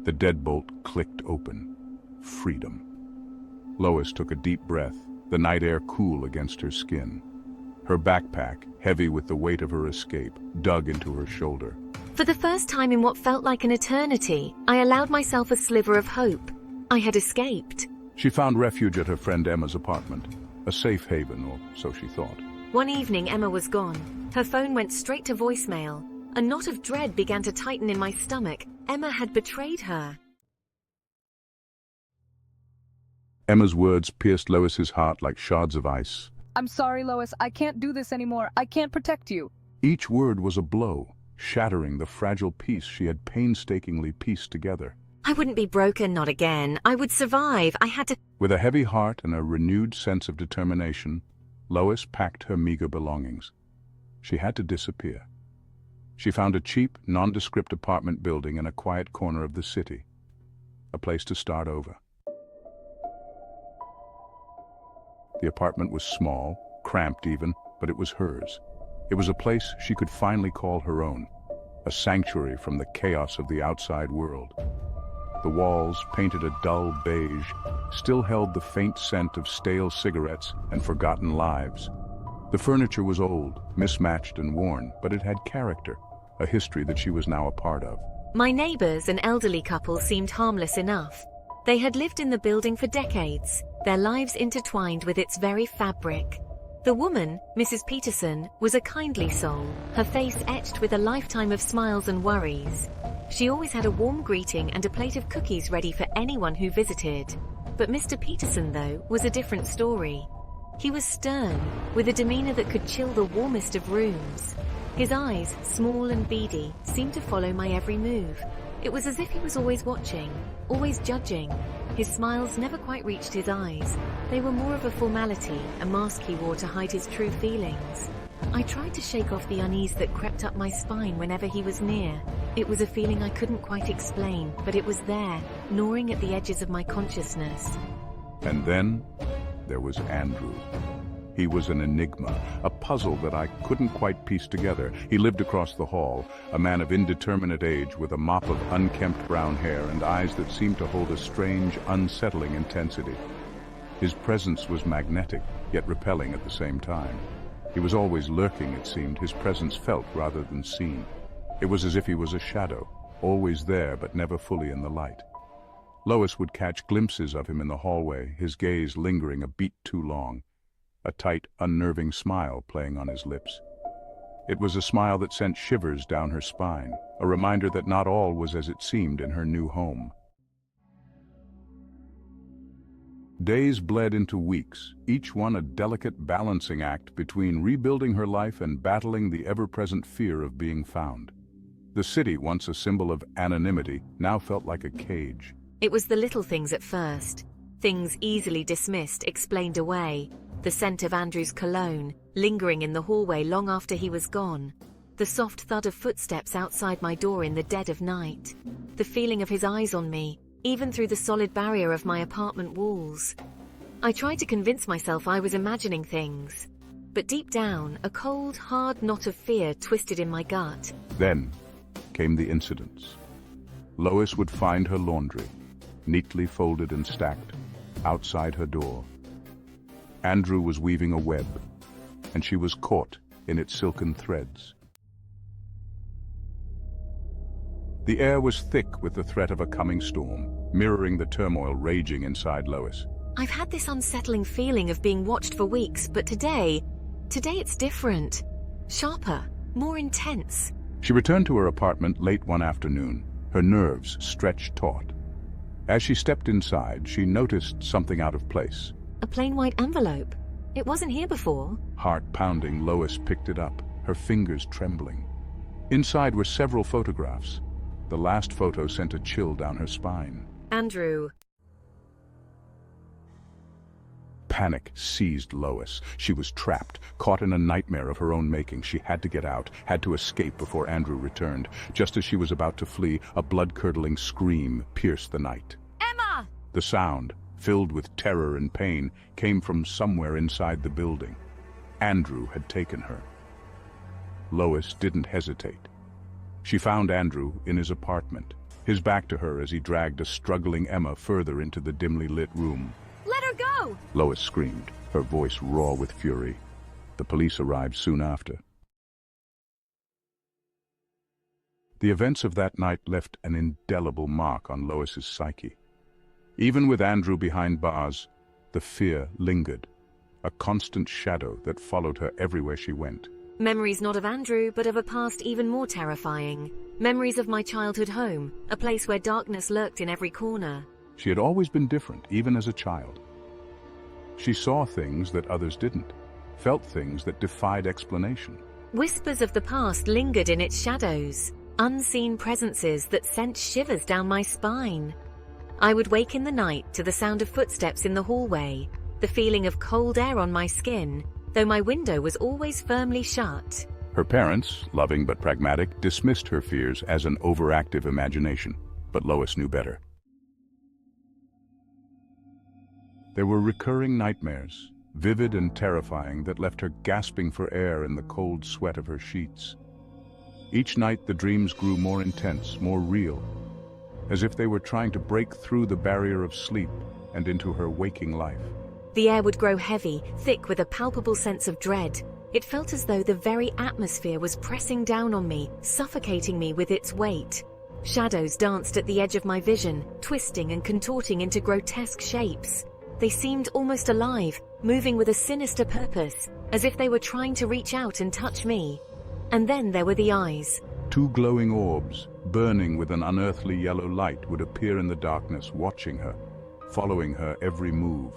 The deadbolt clicked open. Freedom. Lois took a deep breath, the night air cool against her skin. Her backpack, heavy with the weight of her escape, dug into her shoulder. For the first time in what felt like an eternity, I allowed myself a sliver of hope. I had escaped. She found refuge at her friend Emma's apartment, a safe haven, or so she thought. One evening, Emma was gone. Her phone went straight to voicemail. A knot of dread began to tighten in my stomach. Emma had betrayed her. Emma's words pierced Lois's heart like shards of ice. I'm sorry, Lois. I can't do this anymore. I can't protect you. Each word was a blow, shattering the fragile piece she had painstakingly pieced together. I wouldn't be broken, not again. I would survive. I had to... With a heavy heart and a renewed sense of determination, Lois packed her meager belongings. She had to disappear. She found a cheap, nondescript apartment building in a quiet corner of the city. A place to start over. The apartment was small, cramped even, but it was hers. It was a place she could finally call her own, a sanctuary from the chaos of the outside world. The walls, painted a dull beige, still held the faint scent of stale cigarettes and forgotten lives. The furniture was old, mismatched and worn, but it had character, a history that she was now a part of. My neighbors, an elderly couple, seemed harmless enough. They had lived in the building for decades, their lives intertwined with its very fabric. The woman, Mrs. Peterson, was a kindly soul, her face etched with a lifetime of smiles and worries. She always had a warm greeting and a plate of cookies ready for anyone who visited. But Mr. Peterson, though, was a different story. He was stern, with a demeanor that could chill the warmest of rooms. His eyes, small and beady, seemed to follow my every move. It was as if he was always watching, always judging. His smiles never quite reached his eyes. They were more of a formality, a mask he wore to hide his true feelings. I tried to shake off the unease that crept up my spine whenever he was near. It was a feeling I couldn't quite explain, but it was there, gnawing at the edges of my consciousness. And then there was Andrew. He was an enigma, a puzzle that I couldn't quite piece together. He lived across the hall, a man of indeterminate age with a mop of unkempt brown hair and eyes that seemed to hold a strange, unsettling intensity. His presence was magnetic, yet repelling at the same time. He was always lurking, it seemed, his presence felt rather than seen. It was as if he was a shadow, always there but never fully in the light. Lois would catch glimpses of him in the hallway, his gaze lingering a beat too long, a tight, unnerving smile playing on his lips. It was a smile that sent shivers down her spine, a reminder that not all was as it seemed in her new home. Days bled into weeks, each one a delicate balancing act between rebuilding her life and battling the ever-present fear of being found. The city, once a symbol of anonymity, now felt like a cage. It was the little things at first. Things easily dismissed, explained away. The scent of Andrew's cologne, lingering in the hallway long after he was gone. The soft thud of footsteps outside my door in the dead of night. The feeling of his eyes on me, even through the solid barrier of my apartment walls. I tried to convince myself I was imagining things. But deep down, a cold, hard knot of fear twisted in my gut. Then came the incidents. Lois would find her laundry, neatly folded and stacked, outside her door. Andrew was weaving a web, and she was caught in its silken threads. The air was thick with the threat of a coming storm, mirroring the turmoil raging inside Lois. I've had this unsettling feeling of being watched for weeks, but today it's different. Sharper, more intense. She returned to her apartment late one afternoon, her nerves stretched taut. As she stepped inside, she noticed something out of place. A plain white envelope. It wasn't here before. Heart pounding, Lois picked it up, her fingers trembling. Inside were several photographs. The last photo sent a chill down her spine. Andrew. Panic seized Lois. She was trapped, caught in a nightmare of her own making. She had to get out, had to escape before Andrew returned. Just as she was about to flee, a blood-curdling scream pierced the night. Emma! The sound, filled with terror and pain, came from somewhere inside the building. Andrew had taken her. Lois didn't hesitate. She found Andrew in his apartment, his back to her as he dragged a struggling Emma further into the dimly lit room. Let her go! Lois screamed, her voice raw with fury. The police arrived soon after. The events of that night left an indelible mark on Lois's psyche. Even with Andrew behind bars, the fear lingered, a constant shadow that followed her everywhere she went. Memories not of Andrew, but of a past even more terrifying. Memories of my childhood home, a place where darkness lurked in every corner. She had always been different, even as a child. She saw things that others didn't, felt things that defied explanation. Whispers of the past lingered in its shadows, unseen presences that sent shivers down my spine. I would wake in the night to the sound of footsteps in the hallway, the feeling of cold air on my skin, though my window was always firmly shut. Her parents, loving but pragmatic, dismissed her fears as an overactive imagination, but Lois knew better. There were recurring nightmares, vivid and terrifying, that left her gasping for air in the cold sweat of her sheets. Each night the dreams grew more intense, more real, as if they were trying to break through the barrier of sleep and into her waking life. The air would grow heavy, thick with a palpable sense of dread. It felt as though the very atmosphere was pressing down on me, suffocating me with its weight. Shadows danced at the edge of my vision, twisting and contorting into grotesque shapes. They seemed almost alive, moving with a sinister purpose, as if they were trying to reach out and touch me. And then there were the eyes. Two glowing orbs, burning with an unearthly yellow light, would appear in the darkness, watching her, following her every move.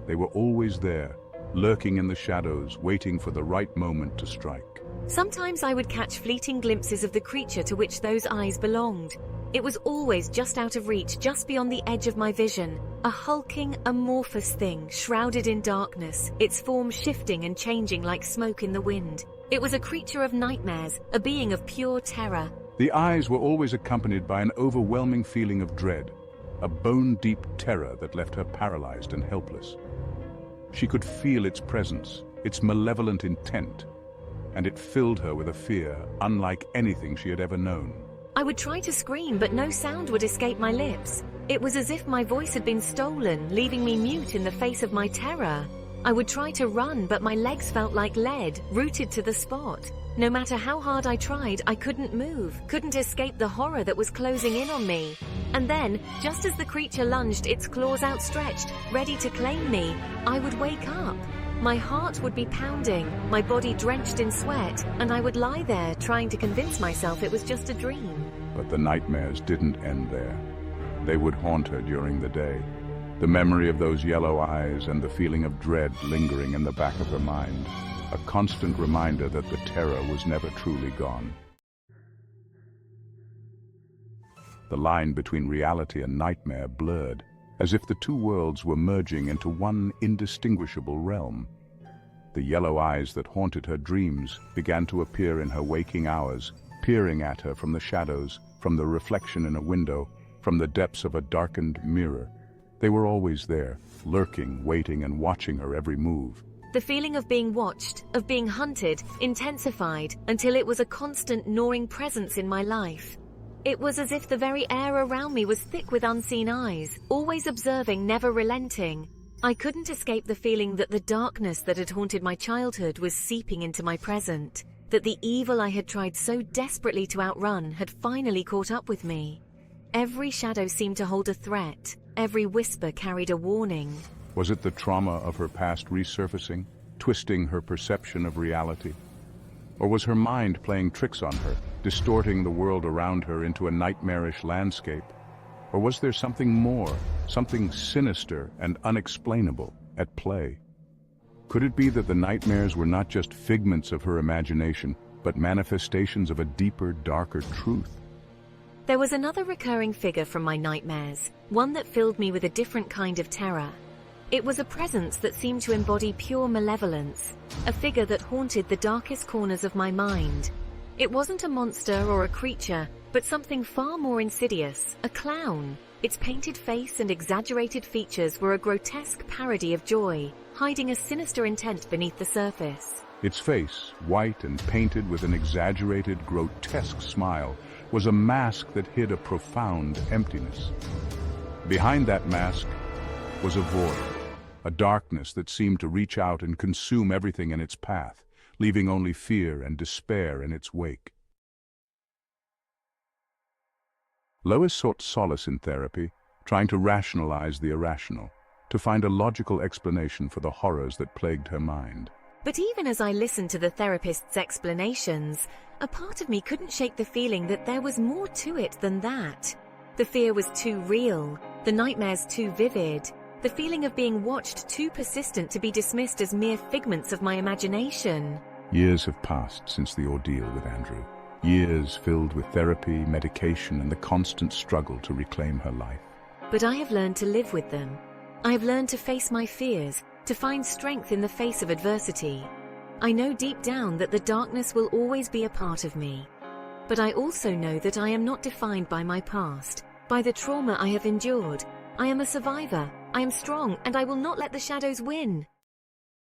They were always there, lurking in the shadows, waiting for the right moment to strike. Sometimes I would catch fleeting glimpses of the creature to which those eyes belonged. It was always just out of reach, just beyond the edge of my vision. A hulking, amorphous thing, shrouded in darkness, its form shifting and changing like smoke in the wind. It was a creature of nightmares, a being of pure terror. The eyes were always accompanied by an overwhelming feeling of dread, a bone-deep terror that left her paralyzed and helpless. She could feel its presence, its malevolent intent, and it filled her with a fear unlike anything she had ever known. I would try to scream, but no sound would escape my lips. It was as if my voice had been stolen, leaving me mute in the face of my terror. I would try to run, but my legs felt like lead, rooted to the spot. No matter how hard I tried, I couldn't move, couldn't escape the horror that was closing in on me. And then, just as the creature lunged, its claws outstretched, ready to claim me, I would wake up. My heart would be pounding, my body drenched in sweat, and I would lie there trying to convince myself it was just a dream. But the nightmares didn't end there. They would haunt her during the day. The memory of those yellow eyes and the feeling of dread lingering in the back of her mind. A constant reminder that the terror was never truly gone. The line between reality and nightmare blurred, as if the two worlds were merging into one indistinguishable realm. The yellow eyes that haunted her dreams began to appear in her waking hours, peering at her from the shadows, from the reflection in a window, from the depths of a darkened mirror. They were always there, lurking, waiting, and watching her every move. The feeling of being watched, of being hunted, intensified until it was a constant gnawing presence in my life. It was as if the very air around me was thick with unseen eyes, always observing, never relenting. I couldn't escape the feeling that the darkness that had haunted my childhood was seeping into my present, that the evil I had tried so desperately to outrun had finally caught up with me. Every shadow seemed to hold a threat, every whisper carried a warning. Was it the trauma of her past resurfacing, twisting her perception of reality? Or was her mind playing tricks on her, distorting the world around her into a nightmarish landscape? Or was there something more, something sinister and unexplainable at play? Could it be that the nightmares were not just figments of her imagination, but manifestations of a deeper, darker truth? There was another recurring figure from my nightmares, one that filled me with a different kind of terror. It was a presence that seemed to embody pure malevolence, a figure that haunted the darkest corners of my mind. It wasn't a monster or a creature, but something far more insidious, a clown. Its painted face and exaggerated features were a grotesque parody of joy, hiding a sinister intent beneath the surface. Its face, white and painted with an exaggerated, grotesque smile, was a mask that hid a profound emptiness. Behind that mask was a void, a darkness that seemed to reach out and consume everything in its path, leaving only fear and despair in its wake. Lois sought solace in therapy, trying to rationalize the irrational, to find a logical explanation for the horrors that plagued her mind. But even as I listened to the therapist's explanations, a part of me couldn't shake the feeling that there was more to it than that. The fear was too real, the nightmares too vivid, the feeling of being watched too persistent to be dismissed as mere figments of my imagination. Years have passed since the ordeal with Andrew. Years filled with therapy, medication, and the constant struggle to reclaim her life. But I have learned to live with them. I have learned to face my fears, to find strength in the face of adversity. I know deep down that the darkness will always be a part of me. But I also know that I am not defined by my past, by the trauma I have endured. I am a survivor, I am strong, and I will not let the shadows win.